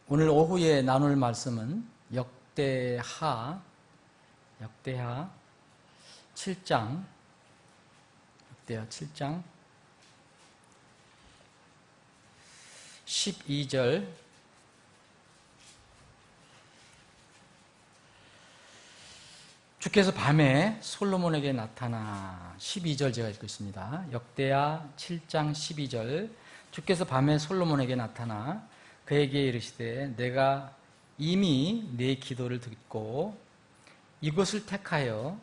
오늘 오후에 나눌 말씀은 역대하 7장 12절 주께서 밤에 솔로몬에게 나타나 12절 제가 읽고 있습니다. 역대하 7장 12절 주께서 밤에 솔로몬에게 나타나 그에게 이르시되 내가 이미 네 기도를 듣고 이곳을 택하여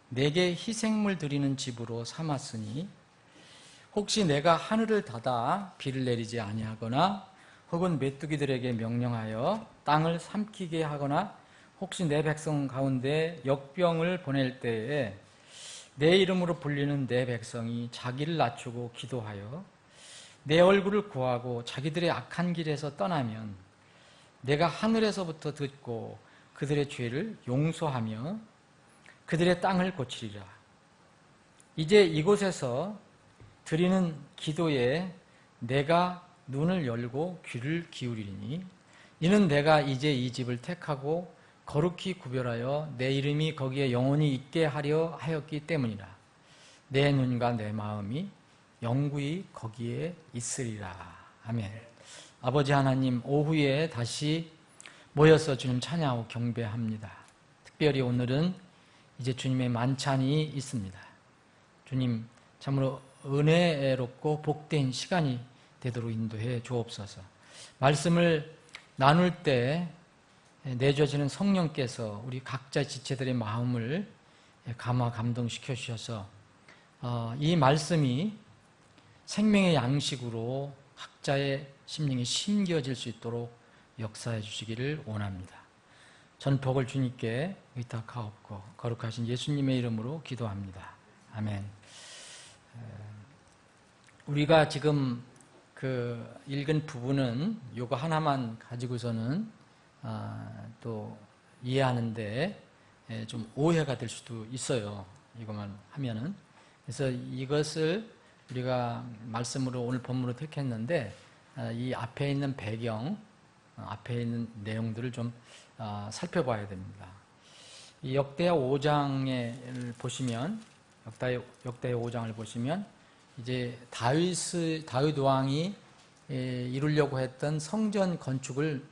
내게 희생물 드리는 집으로 삼았으니 혹시 내가 하늘을 닫아 비를 내리지 아니하거나 혹은 메뚜기들에게 명령하여 땅을 삼키게 하거나 혹시 내 백성 가운데 역병을 보낼 때에 내 이름으로 불리는 내 백성이 자기를 낮추고 기도하여 내 얼굴을 구하고 자기들의 악한 길에서 떠나면 내가 하늘에서부터 듣고 그들의 죄를 용서하며 그들의 땅을 고치리라. 이제 이곳에서 드리는 기도에 내가 눈을 열고 귀를 기울이리니 이는 내가 이제 이 집을 택하고 거룩히 구별하여 내 이름이 거기에 영원히 있게 하려 하였기 때문이라. 내 눈과 내 마음이 영구히 거기에 있으리라. 아멘. 아버지 하나님, 오후에 다시 모여서 주님 찬양하고 경배합니다. 특별히 오늘은 이제 주님의 만찬이 있습니다. 주님 참으로 은혜롭고 복된 시간이 되도록 인도해 주옵소서. 말씀을 나눌 때 내주어지는 성령께서 우리 각자 지체들의 마음을 감화 감동시켜 주셔서 이 말씀이 생명의 양식으로 각자의 심령에 심겨질 수 있도록 역사해 주시기를 원합니다. 전복을 주님께 의탁하옵고 거룩하신 예수님의 이름으로 기도합니다. 아멘. 우리가 지금 읽은 부분은 요거 하나만 가지고서는 또 이해하는데 좀 오해가 될 수도 있어요. 이것만 하면은. 그래서 이것을 우리가 말씀으로 오늘 본문으로 택했는데 이 앞에 있는 배경, 앞에 있는 내용들을 좀 살펴봐야 됩니다. 이 역대하 5장을 보시면 역대하 5장을 보시면 이제 다윗 왕이 이루려고 했던 성전 건축을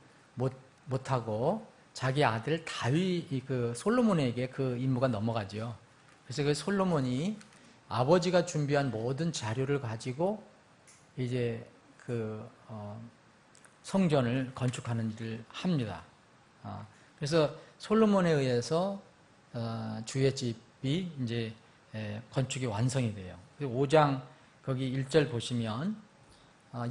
못하고 자기 아들 솔로몬에게 그 임무가 넘어가죠. 그래서 그 솔로몬이 아버지가 준비한 모든 자료를 가지고 이제 성전을 건축하는 일을 합니다. 그래서 솔로몬에 의해서 주의 집이 이제 건축이 완성이 돼요. 5장 거기 1절 보시면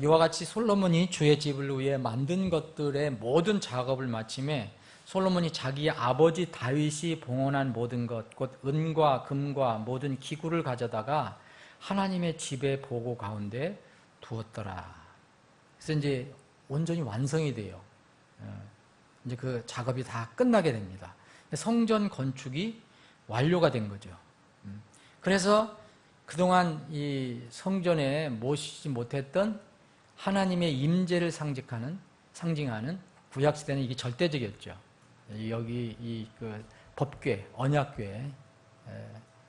이와 같이 솔로몬이 주의 집을 위해 만든 것들의 모든 작업을 마침에 솔로몬이 자기 아버지 다윗이 봉헌한 모든 것, 곧 은과 금과 모든 기구를 가져다가 하나님의 집의 보고 가운데 두었더라. 그래서 이제 온전히 완성이 돼요. 이제 그 작업이 다 끝나게 됩니다. 성전 건축이 완료가 된 거죠. 그래서 그동안 이 성전에 모시지 못했던 하나님의 임재를 상징하는 구약시대는 이게 절대적이었죠. 여기 법궤, 언약궤,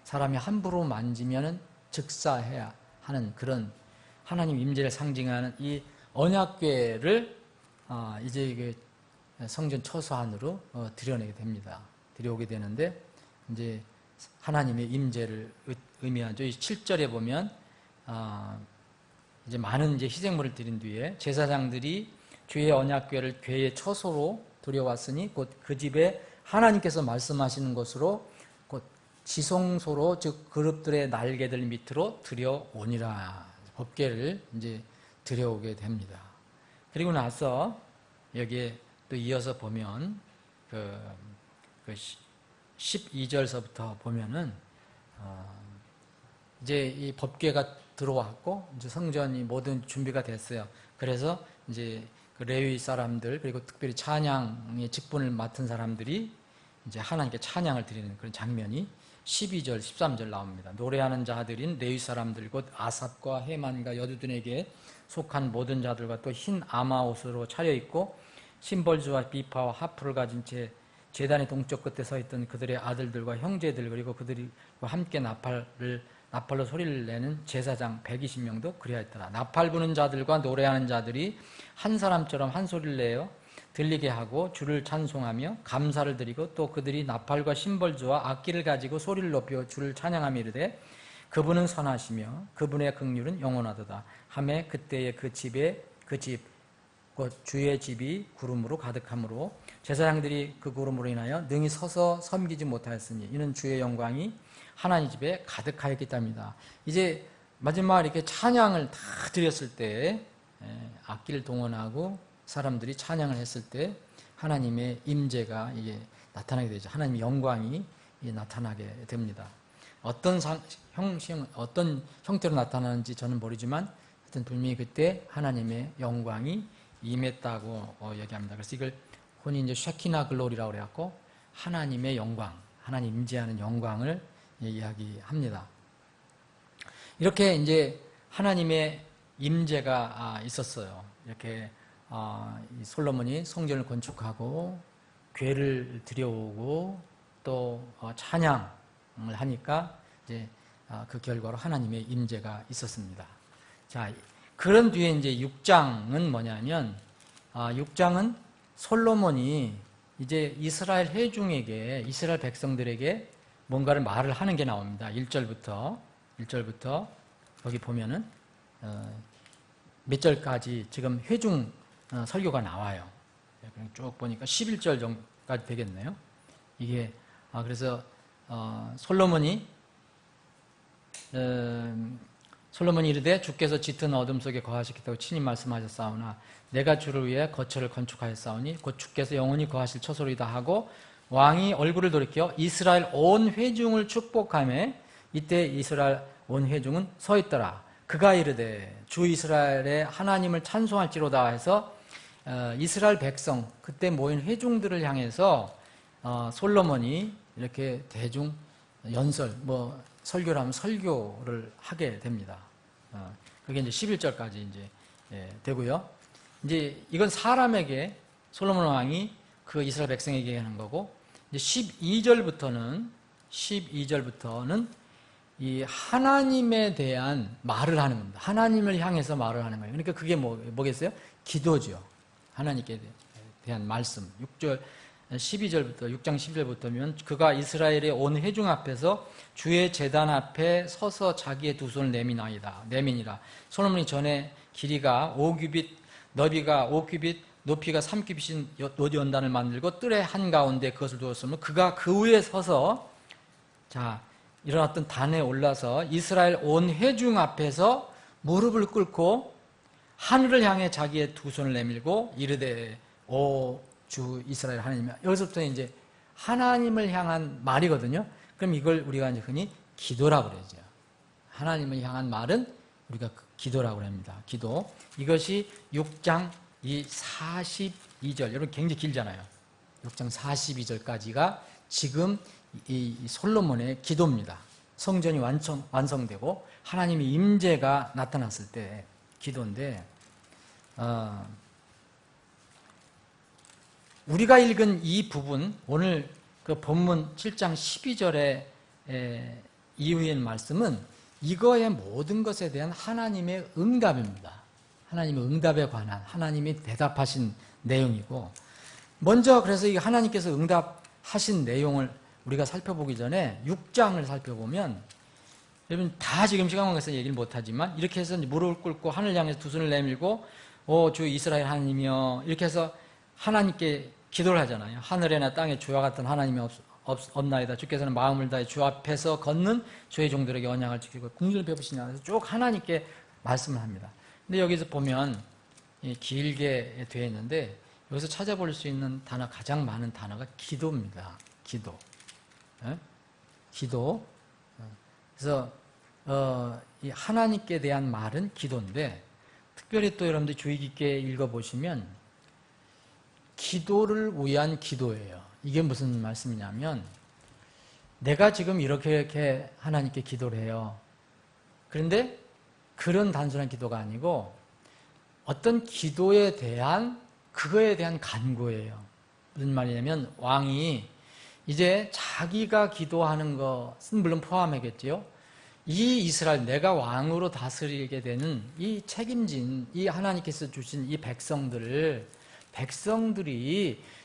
사람이 함부로 만지면 즉사해야 하는 그런 하나님 임재를 상징하는 이 언약궤를 이제 이게 성전 처소 안으로 들여내게 됩니다. 들여오게 되는데 이제 하나님의 임재를 의미하죠. 이 7절에 보면 이제 많은 이제 희생물을 드린 뒤에 제사장들이 주의 언약궤를 궤의 처소로 들여왔으니 곧 그 집에 하나님께서 말씀하시는 곳으로 곧 지성소로 즉 그룹들의 날개들 밑으로 들여오니라. 법궤를 이제 들여오게 됩니다. 그리고 나서 여기에 또 이어서 보면 12절서부터 보면은 이제 이 법궤가 들어왔고 이제 성전이 모든 준비가 됐어요. 그래서 이제 그 레위 사람들 그리고 특별히 찬양의 직분을 맡은 사람들이 이제 하나님께 찬양을 드리는 그런 장면이 12절, 13절 나옵니다. 노래하는 자들인 레위 사람들 곧 아삽과 헤만과 여두둔에게 속한 모든 자들과 또 흰 아마 옷으로 차려입고 심벌주와 비파와 하프를 가진 제단의 동쪽 끝에 서 있던 그들의 아들들과 형제들 그리고 그들과 함께 나팔로 소리를 내는 제사장 120명도 그리하였더라. 나팔 부는 자들과 노래하는 자들이 한 사람처럼 한 소리를 내어 들리게 하고 주를 찬송하며 감사를 드리고 또 그들이 나팔과 심벌주와 악기를 가지고 소리를 높여 주를 찬양하며 이르되 그분은 선하시며 그분의 긍휼은 영원하도다 하매 그때에 그 집 곧 주의 집이 구름으로 가득하므로 제사장들이 그 구름으로 인하여 능히 서서 섬기지 못하였으니 이는 주의 영광이 하나님 집에 가득하였기 때문이다. 이제 마지막 이렇게 찬양을 다 드렸을 때 악기를 동원하고 사람들이 찬양을 했을 때 하나님의 임재가 이게 나타나게 되죠. 하나님의 영광이 나타나게 됩니다. 어떤 형태로 나타나는지 저는 모르지만 하여튼 분명히 그때 하나님의 영광이 임했다고 얘기합니다. 그래서 이걸 흔히 이제 쉐키나 글로리라고 그래갖고 하나님의 영광, 하나님 임재하는 영광을 이야기합니다. 이렇게 이제 하나님의 임재가 있었어요. 이렇게 솔로몬이 성전을 건축하고 궤를 들여오고 또 찬양을 하니까 이제 그 결과로 하나님의 임재가 있었습니다. 자, 그런 뒤에 이제 6장은 뭐냐면 6장은 솔로몬이 이제 이스라엘 회중에게 이스라엘 백성들에게 뭔가를 말을 하는 게 나옵니다. 1절부터 여기 보면은 몇 절까지 지금 회중 설교가 나와요. 쭉 보니까 11절 정도까지 되겠네요. 이게 그래서 솔로몬이 이르되 주께서 짙은 어둠 속에 거하시겠다고 친히 말씀하셨사오나 내가 주를 위해 거처를 건축하였사오니 곧 주께서 영원히 거하실 처소리다 하고 왕이 얼굴을 돌이켜 이스라엘 온 회중을 축복하며 이때 이스라엘 온 회중은 서 있더라. 그가 이르되 주 이스라엘의 하나님을 찬송할지로다 해서 이스라엘 백성 그때 모인 회중들을 향해서 솔로몬이 이렇게 대중 연설 설교를 하면 설교를 하게 됩니다. 그게 이제 11절까지 이제 되고요. 이제 이건 사람에게 솔로몬 왕이 그 이스라엘 백성에게 하는 거고 이제 12절부터는 이 하나님에 대한 말을 하는 겁니다. 하나님을 향해서 말을 하는 거예요. 그러니까 그게 뭐겠어요? 기도죠. 하나님께 대한 말씀. 12절부터 6장 12절부터면 그가 이스라엘의 온 회중 앞에서 주의 제단 앞에 서서 자기의 두 손을 내미니라. 솔로몬이 전에 길이가 5규빗, 너비가 5규빗, 높이가 3규빗인 노디 연단을 만들고 뜰의 한가운데 그것을 두었으면 그가 그 위에 서서 일어났던 단에 올라서 이스라엘 온 회중 앞에서 무릎을 꿇고 하늘을 향해 자기의 두 손을 내밀고 이르되 오 주 이스라엘 하나님. 여기서부터 이제 하나님을 향한 말이거든요. 그럼 이걸 우리가 이제 흔히 기도라고 그러죠. 하나님을 향한 말은 우리가 기도라고 합니다. 기도. 이것이 6장 42절. 여러분 굉장히 길잖아요. 6장 42절까지가 지금 이 솔로몬의 기도입니다. 성전이 완성되고 하나님의 임재가 나타났을 때 기도인데 우리가 읽은 이 부분 오늘 그 본문 7장 12절의 이후의 말씀은 이거의 모든 것에 대한 하나님의 응답입니다. 하나님의 응답에 관한 하나님이 대답하신 내용이고 먼저 그래서 이 하나님께서 응답하신 내용을 우리가 살펴보기 전에 6장을 살펴보면 여러분 다 지금 시간 관계에서 얘기를 못하지만 이렇게 해서 무릎을 꿇고 하늘 향해서 두 손을 내밀고 오 주 이스라엘 하나님이여 이렇게 해서 하나님께 기도를 하잖아요. 하늘에나 땅에 주와 같은 하나님이 없나이다. 주께서는 마음을 다해 주 앞에서 걷는 주의 종들에게 언약을 지키고 긍휼을 베푸시냐 해서 쭉 하나님께 말씀을 합니다. 근데 여기서 보면 길게 되어 있는데 여기서 찾아볼 수 있는 단어 가장 많은 단어가 기도입니다. 기도. 기도. 그래서 이 하나님께 대한 말은 기도인데 특별히 또 여러분들 주의 깊게 읽어보시면 기도를 위한 기도예요. 이게 무슨 말씀이냐면 내가 지금 이렇게 하나님께 기도를 해요. 그런데 그런 단순한 기도가 아니고 어떤 기도에 대한 그거에 대한 간구예요. 무슨 말이냐면 왕이 이제 자기가 기도하는 것은 물론 포함하겠지요. 이 이스라엘, 내가 왕으로 다스리게 되는 이 책임진, 이 하나님께서 주신 이 백성들이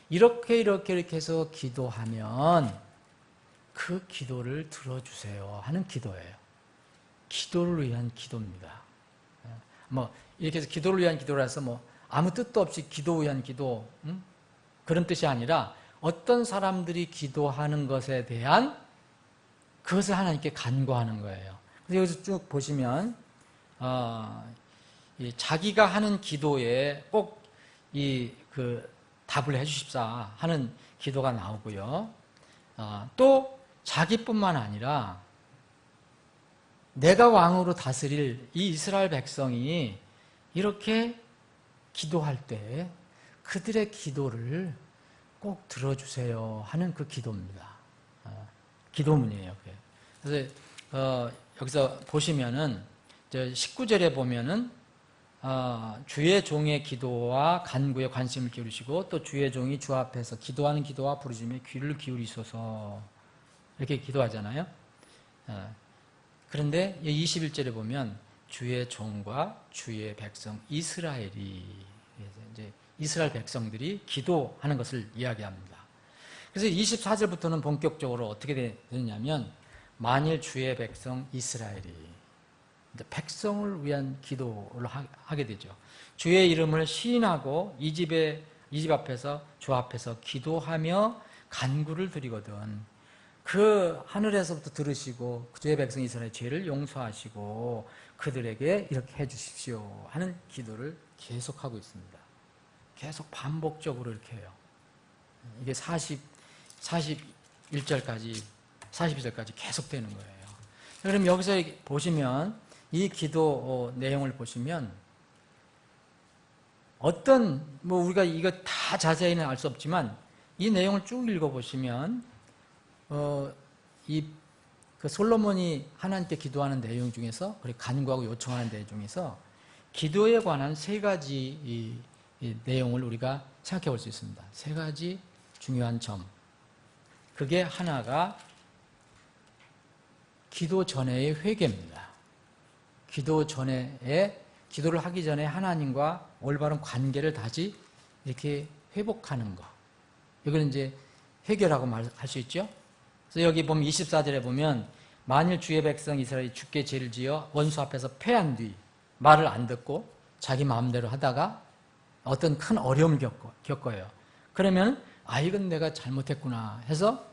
이렇게 해서 기도하면 그 기도를 들어주세요 하는 기도예요. 기도를 위한 기도입니다. 이렇게 해서 기도를 위한 기도라 해서 아무 뜻도 없이 기도 위한 기도, 그런 뜻이 아니라 어떤 사람들이 기도하는 것에 대한 그것을 하나님께 간구하는 거예요. 그래서 여기서 쭉 보시면 자기가 하는 기도에 꼭 답을 해주십사 하는 기도가 나오고요. 또 자기뿐만 아니라 내가 왕으로 다스릴 이 이스라엘 백성이 이렇게 기도할 때 그들의 기도를 꼭 들어주세요 하는 그 기도입니다. 기도문이에요. 그래서 여기서 보시면은 19절에 보면은 주의 종의 기도와 간구에 관심을 기울이시고 또 주의 종이 주 앞에서 기도하는 기도와 부르짖음에 귀를 기울이소서 이렇게 기도하잖아요. 그런데 21절에 보면 주의 종과 주의 백성 이스라엘이, 이제 이스라엘 백성들이 기도하는 것을 이야기합니다. 그래서 24절부터는 본격적으로 어떻게 되냐면 만일 주의 백성 이스라엘이, 백성을 위한 기도를 하게 되죠. 주의 이름을 시인하고 이 집 앞에서 주 앞에서 기도하며 간구를 드리거든 그 하늘에서부터 들으시고 주의 백성 이스라엘의 죄를 용서하시고 그들에게 이렇게 해주십시오 하는 기도를 계속하고 있습니다. 계속 반복적으로 이렇게 해요. 이게 41절까지 계속되는 거예요. 그럼 여기서 보시면 이 기도 내용을 보시면 우리가 이거 다 자세히는 알 수 없지만 이 내용을 쭉 읽어보시면 그 솔로몬이 하나님께 기도하는 내용 중에서 그리고 간구하고 요청하는 내용 중에서 기도에 관한 세 가지 이 내용을 우리가 생각해 볼 수 있습니다. 세 가지 중요한 점. 그게 하나가 기도 전에의 회개입니다. 기도를 하기 전에 하나님과 올바른 관계를 다시 이렇게 회복하는 것. 이걸 이제 회개라고 말할 수 있죠. 그래서 여기 보면 24절에 보면 만일 주의 백성 이스라엘이 주께 죄를 지어 원수 앞에서 패한 뒤 말을 안 듣고 자기 마음대로 하다가 어떤 큰 어려움을 겪어요. 그러면 이건 내가 잘못했구나 해서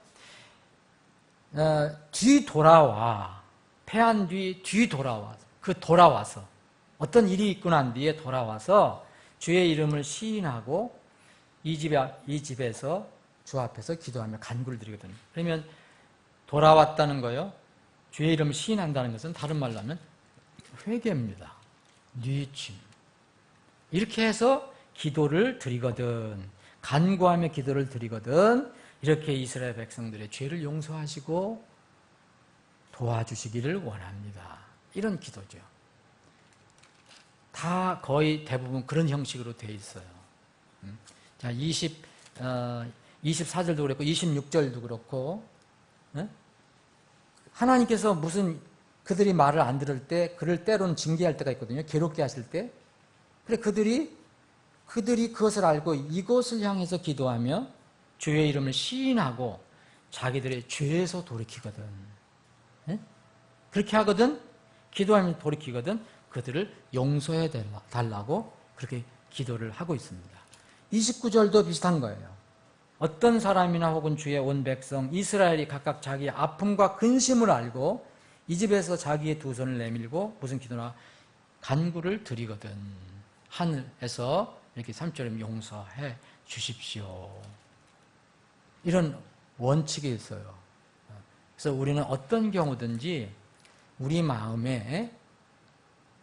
패한 뒤 돌아와서 어떤 일이 있고 난 뒤에 돌아와서 주의 이름을 시인하고 이 집에서 주 앞에서 기도하며 간구를 드리거든요. 그러면 돌아왔다는 거요. 주의 이름을 시인한다는 것은 다른 말로 하면 회개입니다. 뉘우침. 이렇게 해서 기도를 드리거든. 간구하며 기도를 드리거든. 이렇게 이스라엘 백성들의 죄를 용서하시고 도와주시기를 원합니다. 이런 기도죠. 다 거의 대부분 그런 형식으로 되어 있어요. 자, 24절도 그렇고 26절도 그렇고 하나님께서 그들이 말을 안 들을 때 그를 때로는 징계할 때가 있거든요. 괴롭게 하실 때. 그래 그들이 그것을 알고 이곳을 향해서 기도하며 주의 이름을 시인하고 자기들의 죄에서 돌이키거든. 그렇게 하거든. 기도하면 돌이키거든. 그들을 용서해 달라고 그렇게 기도를 하고 있습니다. 29절도 비슷한 거예요. 어떤 사람이나 혹은 주의 온 백성 이스라엘이 각각 자기의 아픔과 근심을 알고 이 집에서 자기의 두 손을 내밀고 무슨 기도나 간구를 드리거든. 하늘에서 이렇게 3절에 용서해 주십시오. 이런 원칙이 있어요. 그래서 우리는 어떤 경우든지 우리 마음에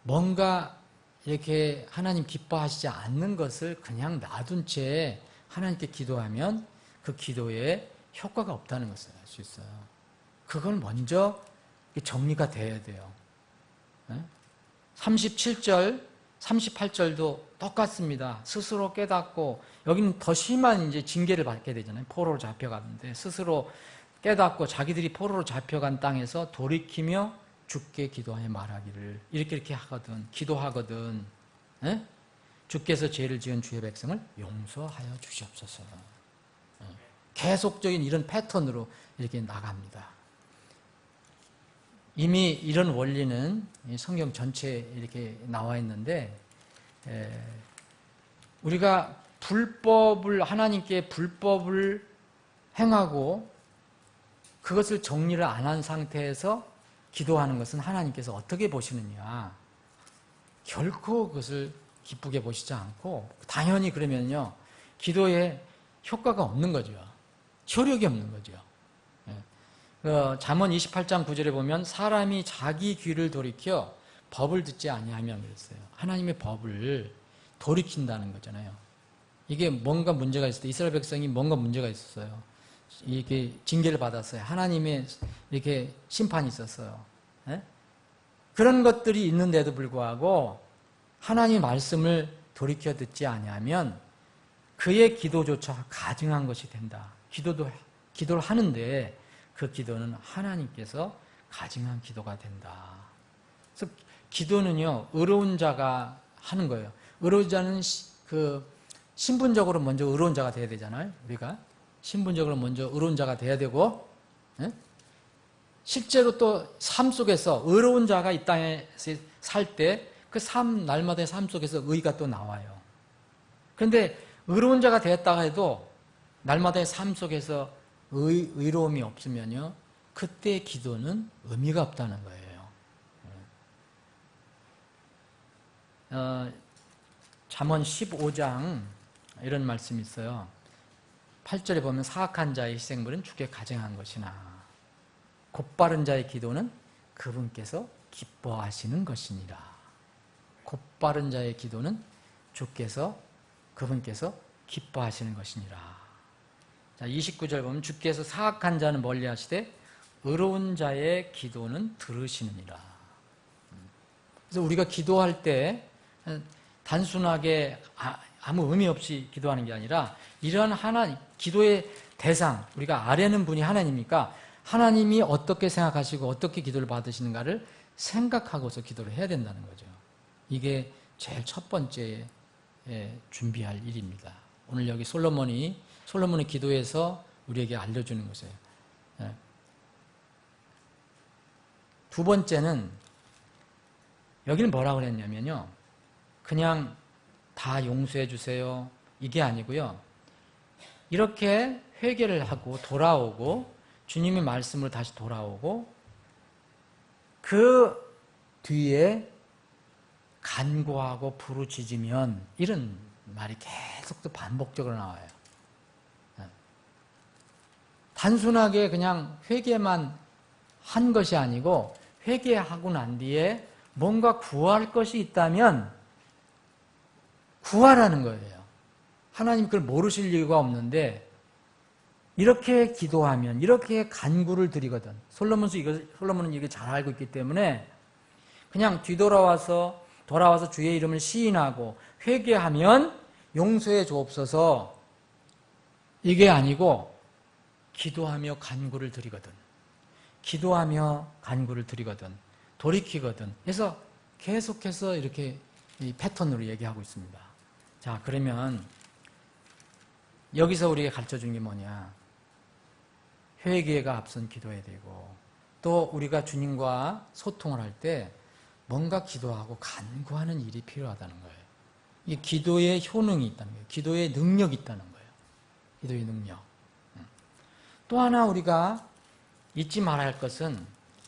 뭔가 이렇게 하나님 기뻐하시지 않는 것을 그냥 놔둔 채 하나님께 기도하면 그 기도에 효과가 없다는 것을 알 수 있어요. 그걸 먼저 정리가 돼야 돼요. 37절 38절도 똑같습니다. 스스로 깨닫고, 여기는 더 심한 이제 징계를 받게 되잖아요. 포로로 잡혀가는데, 스스로 깨닫고 자기들이 포로로 잡혀간 땅에서 돌이키며 주께 기도하여 말하기를, 이렇게 하거든, 기도하거든. 에? 주께서 죄를 지은 주의 백성을 용서하여 주시옵소서. 계속적인 이런 패턴으로 이렇게 나갑니다. 이미 이런 원리는 성경 전체에 이렇게 나와 있는데, 우리가 하나님께 불법을 행하고 그것을 정리를 안 한 상태에서 기도하는 것은 하나님께서 어떻게 보시느냐? 결코 그것을 기쁘게 보시지 않고, 당연히 그러면요, 기도에 효과가 없는 거죠. 효력이 없는 거죠. 잠언 28장 9절에 보면 사람이 자기 귀를 돌이켜 법을 듣지 아니하면 그랬어요. 하나님의 법을 돌이킨다는 거잖아요. 이게 뭔가 문제가 있을 때, 이스라엘 백성이 뭔가 문제가 있었어요. 이렇게 징계를 받았어요. 하나님의 이렇게 심판이 있었어요. 예? 그런 것들이 있는데도 불구하고 하나님의 말씀을 돌이켜 듣지 아니하면 그의 기도조차 가증한 것이 된다. 기도를 하는데 그 기도는 하나님께서 가증한 기도가 된다. 그래서 기도는요, 의로운 자가 하는 거예요. 의로운 자는 신분적으로 먼저 의로운 자가 돼야 되잖아요. 우리가 신분적으로 먼저 의로운 자가 돼야 되고, 예? 실제로 또 삶 속에서 의로운 자가 이 땅에 살 때 그 날마다의 삶 속에서 의가 또 나와요. 그런데 의로운 자가 되었다가 해도 날마다의 삶 속에서 의로움이 없으면요, 그때의 기도는 의미가 없다는 거예요. 잠언 15장 이런 말씀이 있어요. 8절에 보면 사악한 자의 희생물은 주께 가증한 것이나 곧바른 자의 기도는 그분께서 기뻐하시는 것이니라. 곧바른 자의 기도는 그분께서 기뻐하시는 것이니라. 자, 29절 보면 주께서 사악한 자는 멀리 하시되 의로운 자의 기도는 들으시느니라. 그래서 우리가 기도할 때 단순하게 아무 의미 없이 기도하는 게 아니라, 이러한 기도의 대상, 우리가 아뢰는 분이 하나님이니까 하나님이 어떻게 생각하시고 어떻게 기도를 받으시는가를 생각하고서 기도를 해야 된다는 거죠. 이게 제일 첫 번째 준비할 일입니다. 오늘 여기 솔로몬의 기도에서 우리에게 알려주는 것이에요. 두 번째는, 여기는 뭐라고 그랬냐면요, 그냥 다 용서해 주세요, 이게 아니고요, 이렇게 회개를 하고 돌아오고 주님의 말씀으로 다시 돌아오고 그 뒤에 간구하고 부르짖으면, 이런 말이 계속 또 반복적으로 나와요. 단순하게 그냥 회개만 한 것이 아니고, 회개하고 난 뒤에 뭔가 구할 것이 있다면 구하라는 거예요. 하나님 그걸 모르실 이유가 없는데, 이렇게 기도하면, 이렇게 간구를 드리거든. 솔로몬은 이거 잘 알고 있기 때문에 그냥 돌아와서 주의 이름을 시인하고 회개하면 용서해 주옵소서, 이게 아니고 기도하며 간구를 드리거든. 돌이키거든. 그래서 계속해서 이렇게 이 패턴으로 얘기하고 있습니다. 자, 그러면 여기서 우리에게 가르쳐준 게 뭐냐? 회개가 앞선 기도해야 되고, 또 우리가 주님과 소통을 할 때 뭔가 기도하고 간구하는 일이 필요하다는 거예요. 이 기도의 효능이 있다는 거예요. 기도의 능력이 있다는 거예요. 기도의 능력. 또 하나 우리가 잊지 말아야 할 것은,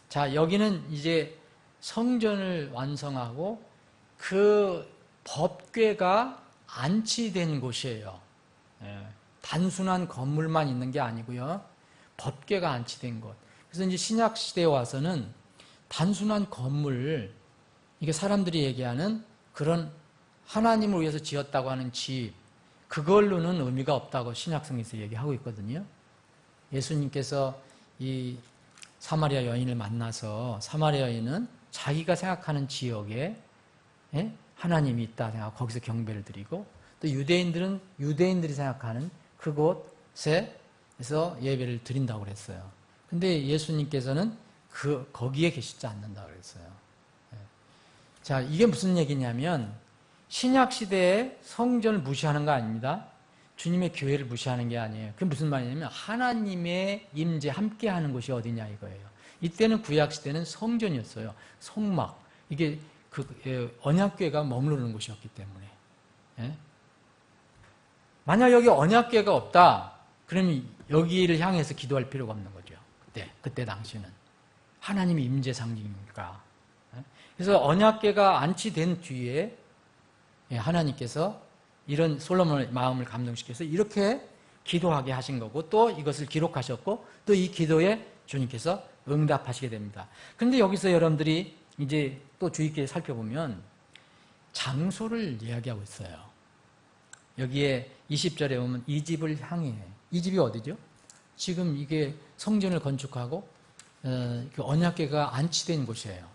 자, 여기는 이제 성전을 완성하고 그 법궤가 안치된 곳이에요. 단순한 건물만 있는 게 아니고요, 법궤가 안치된 곳. 그래서 이제 신약 시대에 와서는 단순한 건물, 이게 사람들이 얘기하는 그런 하나님을 위해서 지었다고 하는 집, 그걸로는 의미가 없다고 신약성에서 얘기하고 있거든요. 예수님께서 이 사마리아 여인을 만나서, 사마리아 여인은 자기가 생각하는 지역에 하나님이 있다 생각하고 거기서 경배를 드리고, 또 유대인들은 유대인들이 생각하는 그곳에서 예배를 드린다고 그랬어요. 근데 예수님께서는 거기에 계시지 않는다고 그랬어요. 자, 이게 무슨 얘기냐면 신약 시대에 성전을 무시하는 거 아닙니다. 주님의 교회를 무시하는 게 아니에요. 그게 무슨 말이냐면 하나님의 임재 함께 하는 곳이 어디냐 이거예요. 이때는 구약 시대는 성전이었어요. 성막. 이게 언약궤가 머무르는 곳이었기 때문에. 예? 만약 여기 언약궤가 없다, 그러면 여기를 향해서 기도할 필요가 없는 거죠. 그때 당시는. 하나님의 임재 상징이니까. 예? 그래서 언약궤가 안치된 뒤에 하나님께서 이런 솔로몬의 마음을 감동시켜서 이렇게 기도하게 하신 거고, 또 이것을 기록하셨고, 또 이 기도에 주님께서 응답하시게 됩니다. 그런데 여기서 여러분들이 이제 또 주의 깊게 살펴보면 장소를 이야기하고 있어요. 여기에 20절에 보면 이 집을 향해. 이 집이 어디죠? 지금 이게 성전을 건축하고 그 언약궤가 안치된 곳이에요.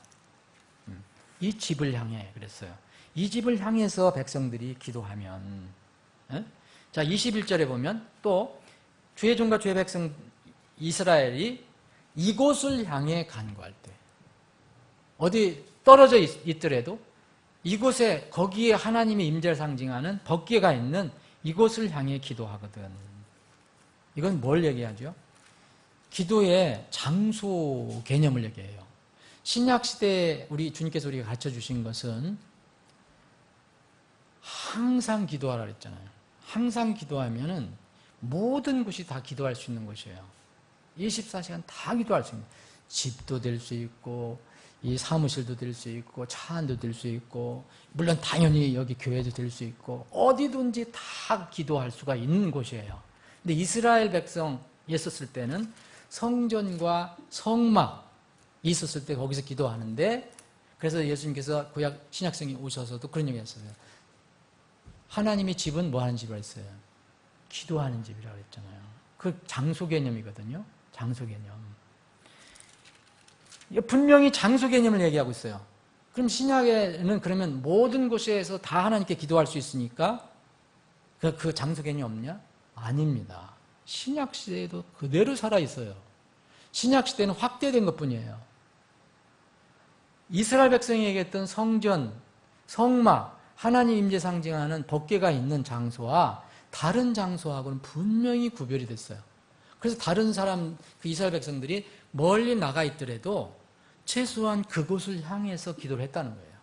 이 집을 향해 그랬어요. 이 집을 향해서 백성들이 기도하면, 자 21절에 보면 또 주의 종과 주의 백성 이스라엘이 이곳을 향해 간구할 때, 어디 떨어져 있더라도 이곳에, 거기에 하나님의 임재를 상징하는 법궤가 있는 이곳을 향해 기도하거든. 이건 뭘 얘기하죠? 기도의 장소 개념을 얘기해요. 신약시대에 우리 주님께서 우리가 가르쳐 주신 것은 항상 기도하라 그랬잖아요. 항상 기도하면은 모든 곳이 다 기도할 수 있는 곳이에요. 24시간 다 기도할 수 있는, 집도 될 수 있고, 이 사무실도 될 수 있고, 차 안도 될 수 있고, 물론 당연히 여기 교회도 될 수 있고, 어디든지 다 기도할 수가 있는 곳이에요. 근데 이스라엘 백성 있었을 때는 성전과 성막 있었을 때 거기서 기도하는데, 그래서 예수님께서 구약 신약성에 오셔서도 그런 얘기 했어요. 하나님의 집은 뭐 하는 집이라 했어요? 기도하는 집이라고 했잖아요. 그 장소 개념이거든요. 장소 개념. 분명히 장소 개념을 얘기하고 있어요. 그럼 신약에는 그러면 모든 곳에서 다 하나님께 기도할 수 있으니까 그 장소 개념이 없냐? 아닙니다. 신약 시대에도 그대로 살아 있어요. 신약 시대는 확대된 것뿐이에요. 이스라엘 백성이 얘기했던 성전, 성막, 하나님 임재 상징하는 법궤가 있는 장소와 다른 장소하고는 분명히 구별이 됐어요. 그래서 다른 사람, 그 이스라엘 백성들이 멀리 나가 있더라도 최소한 그곳을 향해서 기도를 했다는 거예요.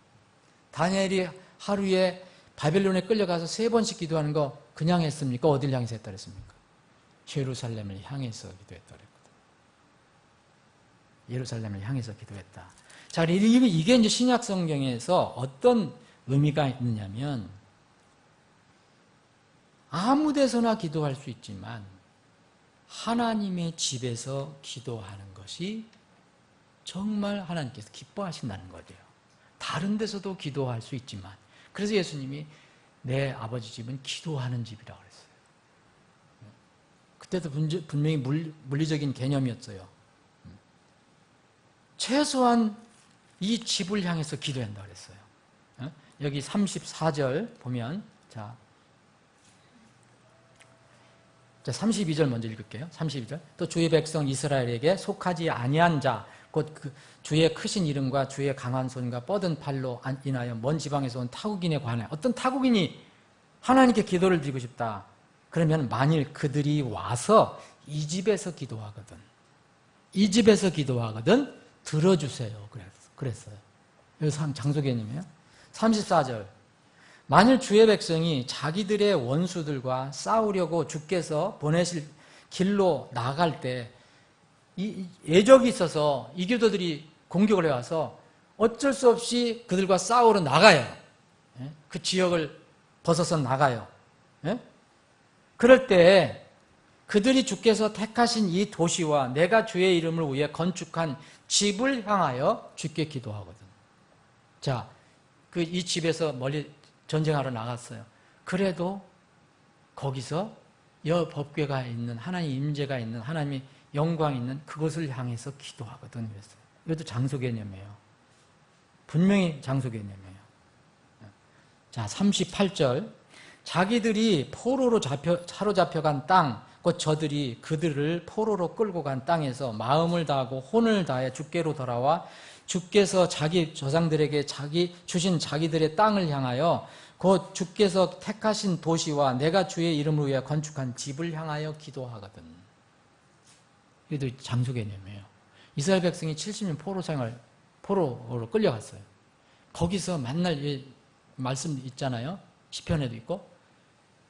다니엘이 하루에 바벨론에 끌려가서 3번씩 기도하는 거 그냥 했습니까? 어딜 향해서 했다 그랬습니까? 예루살렘을 향해서 기도했다 그랬거든요. 예루살렘을 향해서 기도했다. 자, 이게 이제 신약 성경에서 어떤 의미가 있냐면, 아무 데서나 기도할 수 있지만 하나님의 집에서 기도하는 것이 정말 하나님께서 기뻐하신다는 거죠. 다른 데서도 기도할 수 있지만, 그래서 예수님이 내 아버지 집은 기도하는 집이라고 그랬어요. 그때도 분명히 물리적인 개념이었어요. 최소한 이 집을 향해서 기도한다고 그랬어요. 여기 34절 보면, 자 32절 먼저 읽을게요. 32절. 또 주의 백성 이스라엘에게 속하지 아니한 자, 곧 그 주의 크신 이름과 주의 강한 손과 뻗은 팔로 인하여 먼 지방에서 온 타국인에 관해, 어떤 타국인이 하나님께 기도를 드리고 싶다. 그러면 만일 그들이 와서 이 집에서 기도하거든, 이 집에서 기도하거든 들어주세요. 그랬어요. 여기서 장소 개념이에요. 34절. 만일 주의 백성이 자기들의 원수들과 싸우려고 주께서 보내실 길로 나갈 때 예적이 있어서 이교도들이 공격을 해와서 어쩔 수 없이 그들과 싸우러 나가요. 그 지역을 벗어서 나가요. 그럴 때 그들이 주께서 택하신 이 도시와 내가 주의 이름을 위해 건축한 집을 향하여 주께 기도하거든. 자, 이 집에서 멀리 전쟁하러 나갔어요. 그래도 거기서 법궤가 있는, 하나님 임재가 있는, 하나님의 영광이 있는 그것을 향해서 기도하거든 그랬어요. 이것도 장소 개념이에요. 분명히 장소 개념이에요. 자, 38절. 자기들이 포로로 사로잡혀간 땅, 곧 저들이 그들을 포로로 끌고 간 땅에서 마음을 다하고 혼을 다해 주께로 돌아와 주께서 자기 조상들에게 주신 자기들의 땅을 향하여 곧 주께서 택하신 도시와 내가 주의 이름을 위해 건축한 집을 향하여 기도하거든. 이것도 장소 개념이에요. 이스라엘 백성이 70년 포로로 끌려갔어요. 거기서 맨날 말씀 있잖아요. 시편에도 있고.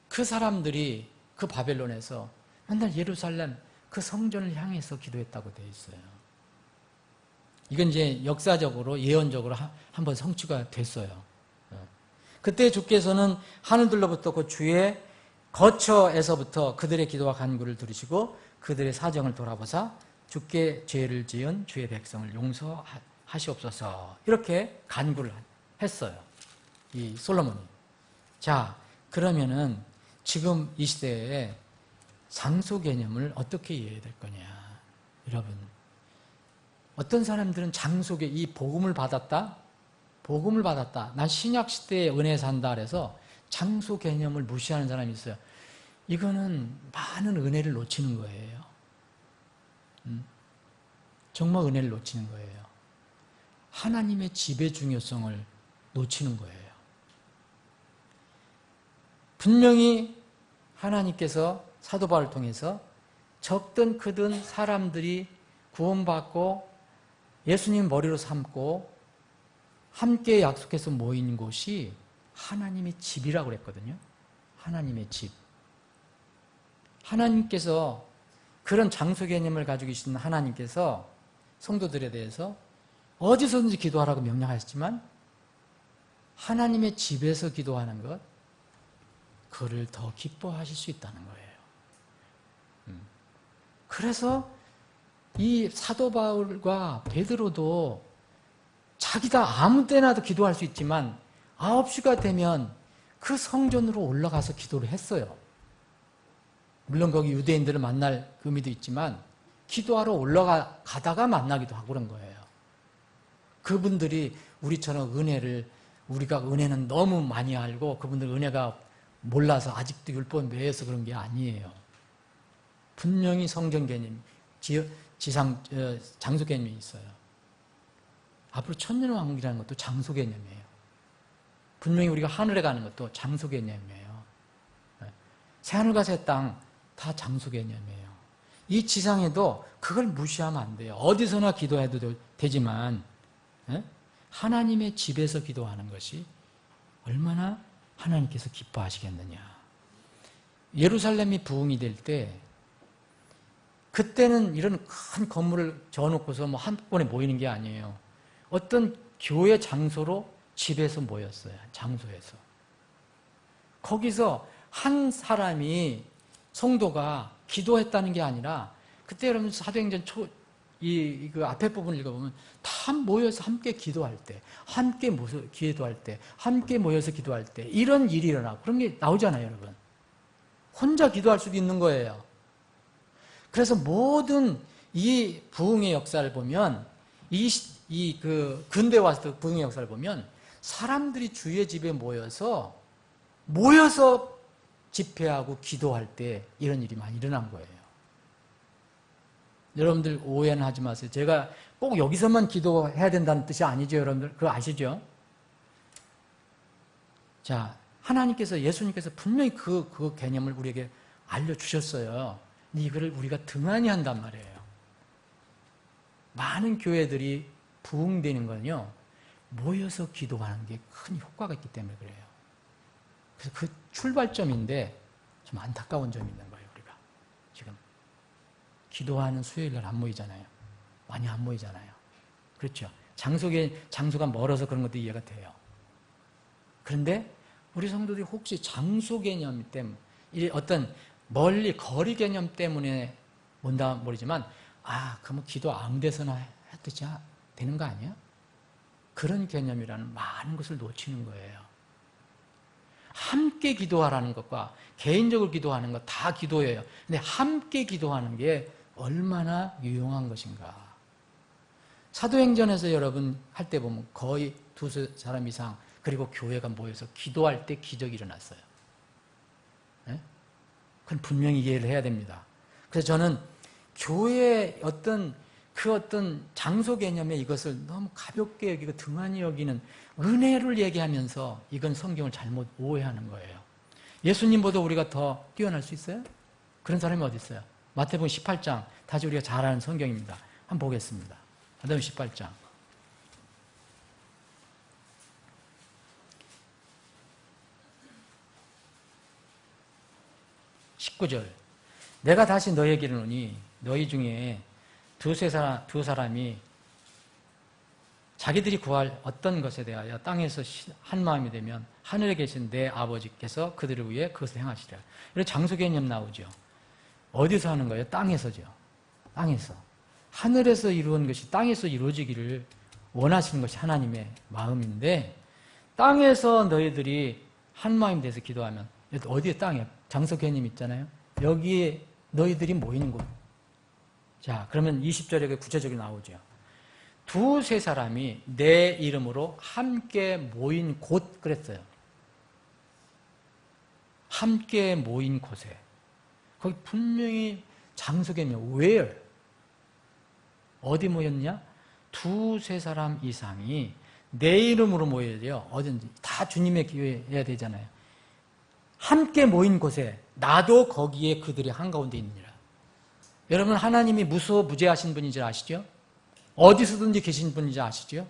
그 사람들이 그 바벨론에서 맨날 예루살렘 그 성전을 향해서 기도했다고 되어 있어요. 이건 이제 역사적으로 예언적으로 한번 성취가 됐어요. 그때 주께서는 하늘들로부터 그 주의 거처에서부터 그들의 기도와 간구를 들으시고 그들의 사정을 돌아보사 주께 죄를 지은 주의 백성을 용서하시옵소서 이렇게 간구를 했어요. 이 솔로몬이. 자, 그러면은 지금 이 시대에 장소 개념을 어떻게 이해해야 될 거냐. 여러분, 어떤 사람들은 장소에 이 복음을 받았다. 난 신약 시대의 은혜에 산다 그래서 장소 개념을 무시하는 사람이 있어요. 이거는 많은 은혜를 놓치는 거예요. 정말 은혜를 놓치는 거예요. 하나님의 집의 중요성을 놓치는 거예요. 분명히 하나님께서 사도 바울을 통해서 적든 크든 사람들이 구원받고 예수님 머리로 삼고 함께 약속해서 모인 곳이 하나님의 집이라고 그랬거든요. 하나님의 집. 하나님께서 그런 장소 개념을 가지고 계신 하나님께서 성도들에 대해서 어디서든지 기도하라고 명령하셨지만 하나님의 집에서 기도하는 것, 그를 더 기뻐하실 수 있다는 거예요. 그래서 이 사도 바울과 베드로도 자기가 아무 때나도 기도할 수 있지만 9시가 되면 그 성전으로 올라가서 기도를 했어요. 물론 거기 유대인들을 만날 의미도 있지만 기도하러 올라가다가 만나기도 하고 그런 거예요. 그분들이 우리처럼 우리가 은혜는 너무 많이 알고 그분들 은혜가 몰라서 아직도 율법 외에서 그런 게 아니에요. 분명히 성경 개념, 장소 개념이 있어요. 앞으로 천년왕국이라는 것도 장소 개념이에요. 분명히 우리가 하늘에 가는 것도 장소 개념이에요. 새하늘과 새 땅 다 장소 개념이에요. 이 지상에도 그걸 무시하면 안 돼요. 어디서나 기도해도 되지만 하나님의 집에서 기도하는 것이 얼마나 하나님께서 기뻐하시겠느냐. 예루살렘이 부흥이 될 때 그때는 이런 큰 건물을 지어놓고서 한꺼번에 모이는 게 아니에요. 어떤 교회 장소로 집에서 모였어요. 장소에서. 거기서 한 사람이 성도가 기도했다는 게 아니라 그때 여러분 사도행전 그 앞에 부분을 읽어보면 다 모여서 함께 기도할 때, 함께 기도할 때, 함께 모여서 기도할 때 이런 일이 일어나고 그런 게 나오잖아요, 여러분. 혼자 기도할 수도 있는 거예요. 그래서 모든 이 부흥의 역사를 보면 그 근대 와서 부흥의 역사를 보면 사람들이 주의 집에 모여서 집회하고 기도할 때 이런 일이 많이 일어난 거예요. 여러분들 오해는 하지 마세요. 제가 꼭 여기서만 기도해야 된다는 뜻이 아니죠, 여러분들. 그거 아시죠? 자, 하나님께서, 예수님께서 분명히 그 개념을 우리에게 알려주셨어요. 근데 이거를 우리가 등한히 한단 말이에요. 많은 교회들이 부흥되는 건요, 모여서 기도하는 게 큰 효과가 있기 때문에 그래요. 그래서 그 출발점인데 좀 안타까운 점이 있는 거예요, 우리가. 지금 기도하는 수요일날 안 모이잖아요. 많이 안 모이잖아요. 그렇죠? 장소가 멀어서 그런 것도 이해가 돼요. 그런데 우리 성도들이 혹시 장소 개념 때문에 어떤 멀리 거리 개념 때문에 뭔가 모르지만 그러면 기도 아무 데서나 했듯이 되는 거 아니야? 그런 개념이라는 많은 것을 놓치는 거예요. 함께 기도하라는 것과 개인적으로 기도하는 것 다 기도예요. 근데 함께 기도하는 게 얼마나 유용한 것인가. 사도행전에서 여러분 할 때 보면 거의 두세 사람 이상 그리고 교회가 모여서 기도할 때 기적이 일어났어요. 네? 그건 분명히 이해를 해야 됩니다. 그래서 저는 교회의 어떤 장소 개념에 이것을 너무 가볍게 여기고 등한히 여기는 은혜를 얘기하면서 이건 성경을 잘못 오해하는 거예요. 예수님보다 우리가 더 뛰어날 수 있어요? 그런 사람이 어디 있어요? 마태복음 18장, 다시 우리가 잘 아는 성경입니다. 한번 보겠습니다. 마태복음 18장. 19절. 내가 다시 너에게 이르노니 너희 중에 두 사람이 자기들이 구할 어떤 것에 대하여 땅에서 한 마음이 되면 하늘에 계신 내 아버지께서 그들을 위해 그것을 행하시리라. 이런 장소 개념 나오죠. 어디서 하는 거예요? 땅에서죠. 땅에서. 하늘에서 이루어진 것이 땅에서 이루어지기를 원하시는 것이 하나님의 마음인데 땅에서 너희들이 한 마음이 돼서 기도하면 어디에 땅에 장소 개념 있잖아요. 여기에 너희들이 모이는 곳. 자, 그러면 20절에 구체적으로 나오죠. 두세 사람이 내 이름으로 함께 모인 곳 그랬어요. 함께 모인 곳에. 거기 분명히 장소 개념, where? 어디 모였냐? 두세 사람 이상이 내 이름으로 모여야 돼요. 어딘지. 다 주님의 기회해야 되잖아요. 함께 모인 곳에 나도 거기에 그들이 한가운데 있느니라. 여러분 하나님이 무소부재하신 분인 줄 아시죠? 어디서든지 계신 분인 줄 아시죠?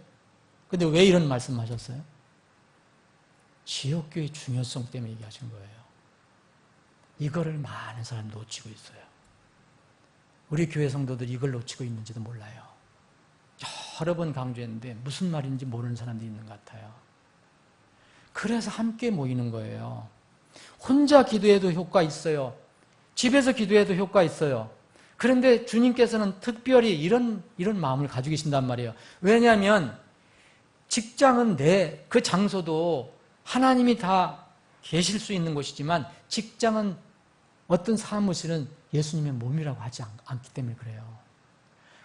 근데 왜 이런 말씀하셨어요? 지역교회의 중요성 때문에 얘기하신 거예요. 이거를 많은 사람이 놓치고 있어요. 우리 교회 성도들이 이걸 놓치고 있는지도 몰라요. 여러 번 강조했는데 무슨 말인지 모르는 사람들이 있는 것 같아요. 그래서 함께 모이는 거예요. 혼자 기도해도 효과 있어요. 집에서 기도해도 효과 있어요. 그런데 주님께서는 특별히 이런 마음을 가지고 계신단 말이에요. 왜냐하면 직장은 그 장소도 하나님이 다 계실 수 있는 곳이지만 직장은 어떤 사무실은 예수님의 몸이라고 하지 않기 때문에 그래요.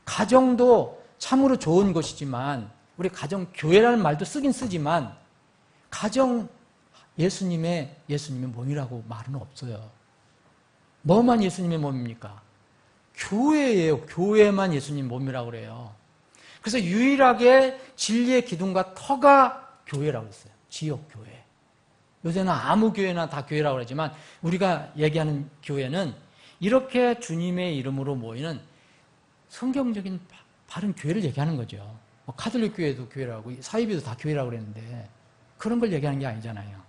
가정도 참으로 좋은 곳이지만 우리 가정교회라는 말도 쓰긴 쓰지만 가정 예수님의 몸이라고 말은 없어요. 뭐만 예수님의 몸입니까? 교회예요. 교회만 예수님 몸이라고 그래요. 그래서 유일하게 진리의 기둥과 터가 교회라고 했어요. 지역교회. 요새는 아무 교회나 다 교회라고 그러지만 우리가 얘기하는 교회는 이렇게 주님의 이름으로 모이는 성경적인 바른 교회를 얘기하는 거죠. 카톨릭 교회도 교회라고 사이비도 다 교회라고 그랬는데 그런 걸 얘기하는 게 아니잖아요.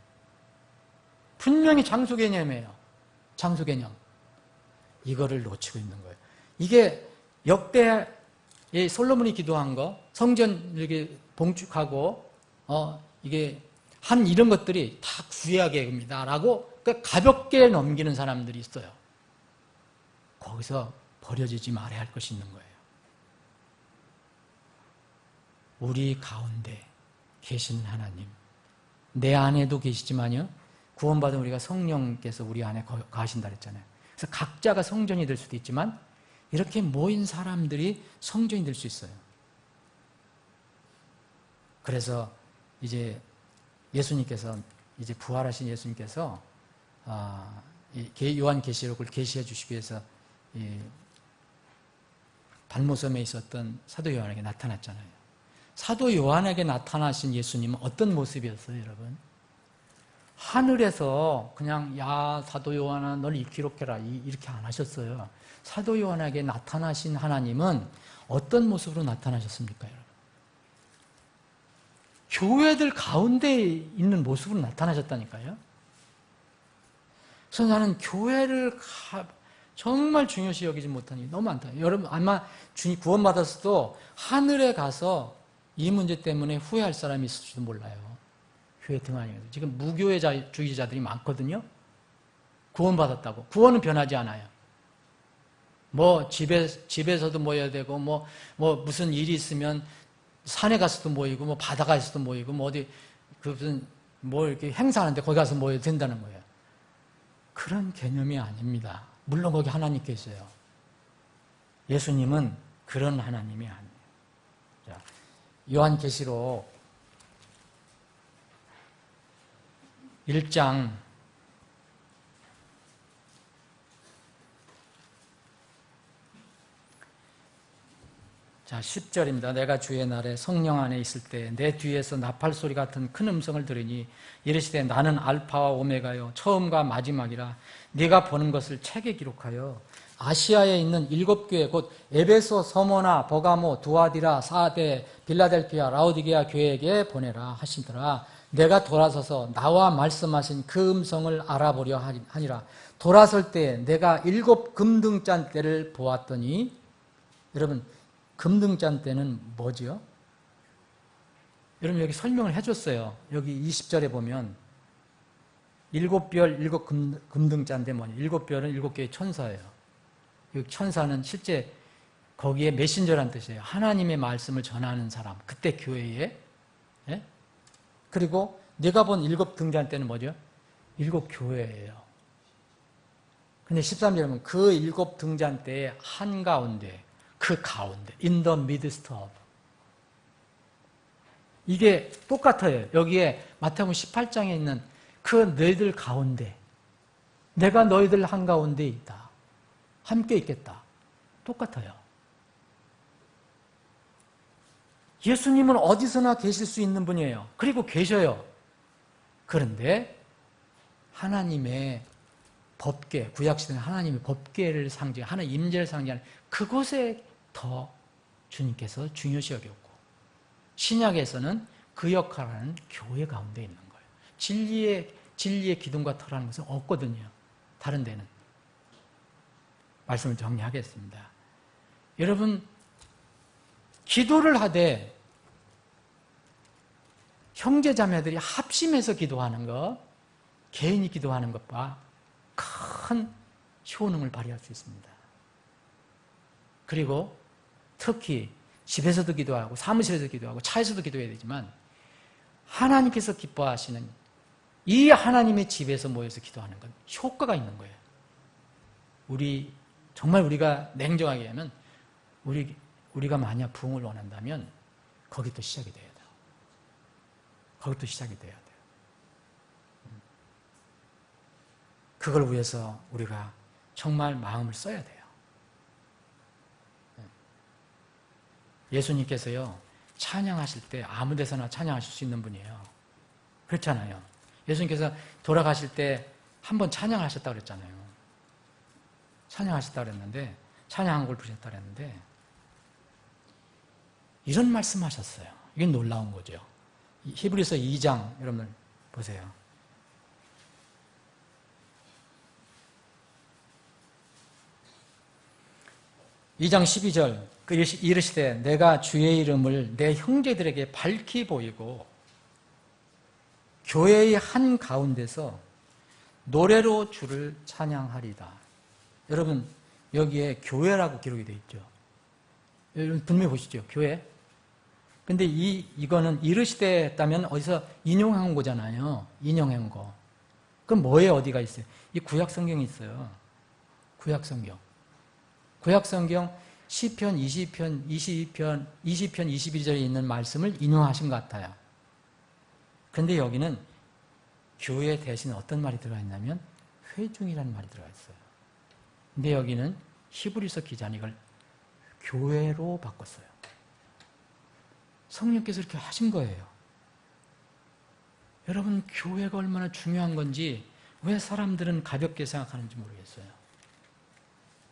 분명히 장소 개념이에요. 장소 개념. 이거를 놓치고 있는 거예요. 이게 역대 솔로몬이 기도한 거, 성전 이렇게 봉축하고 이게 한 이런 것들이 다 구약입니다라고 그러니까 가볍게 넘기는 사람들이 있어요. 거기서 버려지지 말아야 할 것이 있는 거예요. 우리 가운데 계신 하나님, 내 안에도 계시지만요. 구원받은 우리가 성령께서 우리 안에 거하신다 그랬잖아요. 그래서 각자가 성전이 될 수도 있지만 이렇게 모인 사람들이 성전이 될 수 있어요. 그래서 이제 예수님께서 이제 부활하신 예수님께서 요한계시록을 계시해 주시기 위해서 발모섬에 있었던 사도 요한에게 나타났잖아요. 사도 요한에게 나타나신 예수님은 어떤 모습이었어요, 여러분? 하늘에서 그냥 야 사도 요한아 널 기록해라 이렇게 안 하셨어요. 사도 요한에게 나타나신 하나님은 어떤 모습으로 나타나셨습니까, 여러분? 교회들 가운데 있는 모습으로 나타나셨다니까요. 그래서 나는 교회를 정말 중요시 여기지 못하니 너무 많다. 여러분 아마 주님 구원받았어도 하늘에 가서 이 문제 때문에 후회할 사람이 있을지도 몰라요. 교회 등한히. 지금 무교회주의자들이 많거든요. 구원받았다고. 구원은 변하지 않아요. 뭐 집에서도 모여야 되고 뭐 무슨 일이 있으면 산에 가서도 모이고 뭐 바다가서도 모이고 뭐 어디 무슨 뭐 이렇게 행사하는데 거기 가서 모여야 된다는 거예요. 그런 개념이 아닙니다. 물론 거기 하나님 계세요. 예수님은 그런 하나님이 아니에요. 자, 요한계시록 1장 10절입니다. 내가 주의 날에 성령 안에 있을 때 내 뒤에서 나팔 소리 같은 큰 음성을 들으니 이르시되 나는 알파와 오메가요 처음과 마지막이라 네가 보는 것을 책에 기록하여 아시아에 있는 7교회 곧 에베소, 서모나, 버가모, 두아디라, 사데, 빌라델피아, 라오디게아 교회에게 보내라 하시더라. 내가 돌아서서 나와 말씀하신 그 음성을 알아보려 하니라. 돌아설 때 내가 7 금등잔대를 보았더니, 여러분 금등잔대는 뭐지요? 여러분 여기 설명을 해줬어요. 여기 20절에 보면 7별 7 금등잔대 뭐냐? 7별은 7개의 천사예요. 이 천사는 실제 거기에 메신저란 뜻이에요. 하나님의 말씀을 전하는 사람. 그때 교회에. 예? 그리고 내가 본 7 등잔대는 뭐죠? 7 교회예요. 근데 13절에 보면 그 7 등잔대의 한가운데, 그 가운데, in the midst of. 이게 똑같아요. 여기에 마태복음 18장에 있는 그 너희들 가운데, 내가 너희들 한가운데 있다. 함께 있겠다. 똑같아요. 예수님은 어디서나 계실 수 있는 분이에요. 그리고 계셔요. 그런데 하나님의 법궤, 구약시대는 하나님의 법궤를 상징, 하나님의 임재를 상징하는 그곳에 더 주님께서 중요시 여겼고, 신약에서는 그 역할을 하는 교회 가운데 있는 거예요. 진리의 기둥과 터라는 것은 없거든요. 다른 데는. 말씀을 정리하겠습니다. 여러분, 기도를 하되 형제 자매들이 합심해서 기도하는 것, 개인이 기도하는 것과 큰 효능을 발휘할 수 있습니다. 그리고 특히 집에서도 기도하고 사무실에서 기도하고 차에서도 기도해야 되지만 하나님께서 기뻐하시는 이 하나님의 집에서 모여서 기도하는 건 효과가 있는 거예요. 정말 우리가 냉정하게 하면 우리가 만약 부흥을 원한다면 거기부터 시작이 돼야 돼요. 거기부터 시작이 돼야 돼요. 그걸 위해서 우리가 정말 마음을 써야 돼요. 예수님께서요, 찬양하실 때 아무 데서나 찬양하실 수 있는 분이에요. 그렇잖아요. 예수님께서 돌아가실 때 한 번 찬양하셨다고 그랬잖아요. 찬양하셨다고 그랬는데, 찬양한 걸 부르셨다고 그랬는데, 이런 말씀 하셨어요. 이게 놀라운 거죠. 히브리서 2장, 여러분들 보세요. 2장 12절, 이르시되 내가 주의 이름을 내 형제들에게 밝히 보이고 교회의 한 가운데서 노래로 주를 찬양하리다. 여러분 여기에 교회라고 기록이 되어 있죠. 여러분 분명히 보시죠. 교회. 근데 이거는 이르시되 했다면 어디서 인용한 거잖아요. 인용한 거. 그럼 뭐에 어디가 있어요? 이 구약 성경이 있어요. 구약 성경. 구약 성경 시편 20편 22절에 있는 말씀을 인용하신 것 같아요. 그런데 여기는 교회 대신 어떤 말이 들어가 있냐면 회중이라는 말이 들어가 있어요. 근데 여기는 히브리서 기자는 이걸 교회로 바꿨어요. 성령께서 이렇게 하신 거예요. 여러분 교회가 얼마나 중요한 건지 왜 사람들은 가볍게 생각하는지 모르겠어요.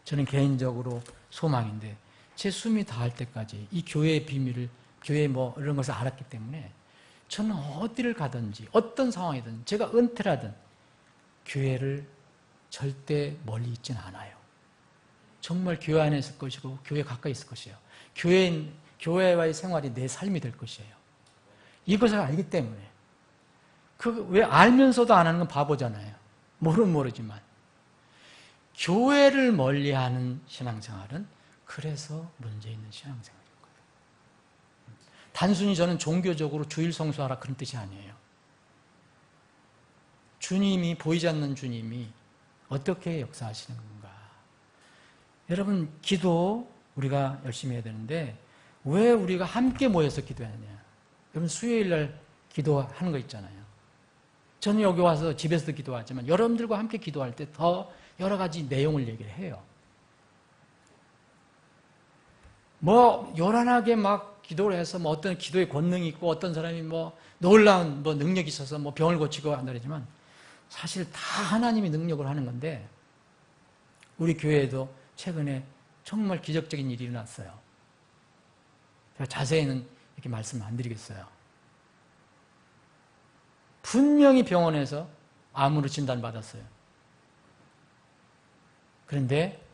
저는 개인적으로 소망인데 제 숨이 닿을 때까지 이 교회의 비밀을, 교회 뭐 이런 것을 알았기 때문에 저는 어디를 가든지 어떤 상황이든 제가 은퇴를 하든 교회를 절대 멀리 있지는 않아요. 정말 교회 안에 있을 것이고 교회 가까이 있을 것이에요. 교회와의 생활이 내 삶이 될 것이에요. 이것을 알기 때문에. 왜 알면서도 안 하는 건 바보잖아요. 모르지만. 교회를 멀리하는 신앙생활은 그래서 문제 있는 신앙생활인 거예요. 단순히 저는 종교적으로 주일 성수하라 그런 뜻이 아니에요. 주님이, 보이지 않는 주님이 어떻게 역사하시는 건가. 여러분 기도 우리가 열심히 해야 되는데 왜 우리가 함께 모여서 기도하느냐. 여러분 수요일날 기도하는 거 있잖아요. 저는 여기 와서 집에서도 기도하지만 여러분들과 함께 기도할 때 더 여러 가지 내용을 얘기를 해요. 뭐 요란하게 막 기도를 해서 뭐 어떤 기도의 권능이 있고 어떤 사람이 뭐 놀라운 뭐 능력이 있어서 뭐 병을 고치고 한다 그러지만 사실 다 하나님이 능력을 하는 건데 우리 교회에도 최근에 정말 기적적인 일이 일어났어요. 제가 자세히는 이렇게 말씀 안 드리겠어요. 분명히 병원에서 암으로 진단받았어요. 그런데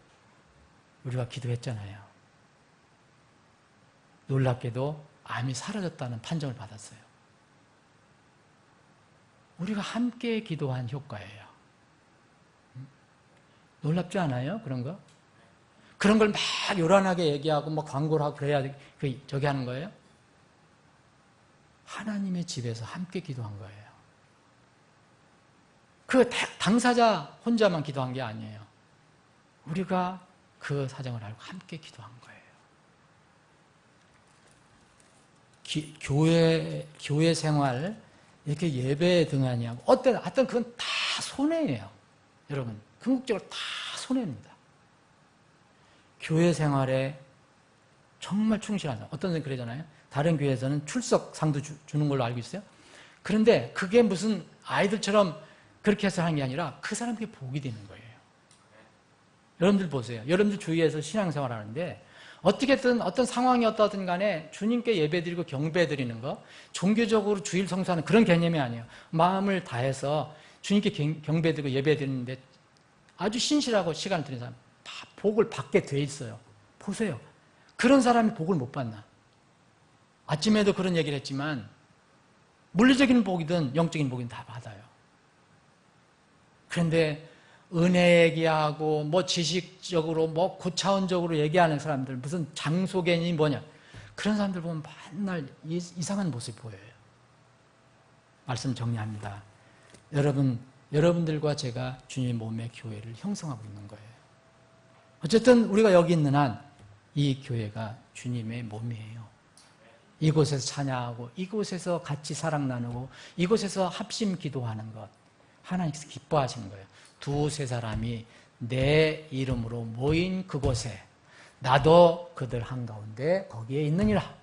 우리가 기도했잖아요. 놀랍게도 암이 사라졌다는 판정을 받았어요. 우리가 함께 기도한 효과예요. 놀랍지 않아요? 그런 거? 그런 걸 막 요란하게 얘기하고 뭐 광고를 하고 그래야 저기 하는 거예요? 하나님의 집에서 함께 기도한 거예요. 그 당사자 혼자만 기도한 게 아니에요. 우리가 그 사정을 알고 함께 기도한 거예요. 교회 생활, 이렇게 예배에 등하니 하고, 어떤 그건 다 손해예요. 여러분, 궁극적으로 다 손해입니다. 교회 생활에 정말 충실한 사람. 어떤 사람이 그러잖아요. 다른 교회에서는 출석상도 주는 걸로 알고 있어요. 그런데 그게 무슨 아이들처럼 그렇게 해서 하는 게 아니라 그 사람에게 복이 되는 거예요. 여러분들 보세요. 여러분들 주위에서 신앙생활 하는데 어떻게든 어떤 상황이 어떠든 간에 주님께 예배드리고 경배드리는 거, 종교적으로 주일 성수하는 그런 개념이 아니에요. 마음을 다해서 주님께 경배드리고 예배드리는데 아주 신실하고 시간을 들인 사람 다 복을 받게 돼 있어요. 보세요. 그런 사람이 복을 못 받나? 아침에도 그런 얘기를 했지만 물리적인 복이든 영적인 복이든 다 받아요. 그런데 은혜 얘기하고 뭐 지식적으로 뭐 고차원적으로 얘기하는 사람들, 무슨 장소견이 뭐냐, 그런 사람들 보면 맨날 이상한 모습이 보여요. 말씀 정리합니다. 여러분들과 제가 주님의 몸의 교회를 형성하고 있는 거예요. 어쨌든 우리가 여기 있는 한 이 교회가 주님의 몸이에요. 이곳에서 찬양하고 이곳에서 같이 사랑 나누고 이곳에서 합심 기도하는 것, 하나님께서 기뻐하시는 거예요. 두세 사람이 내 이름으로 모인 그곳에 나도 그들 한가운데 거기에 있느니라.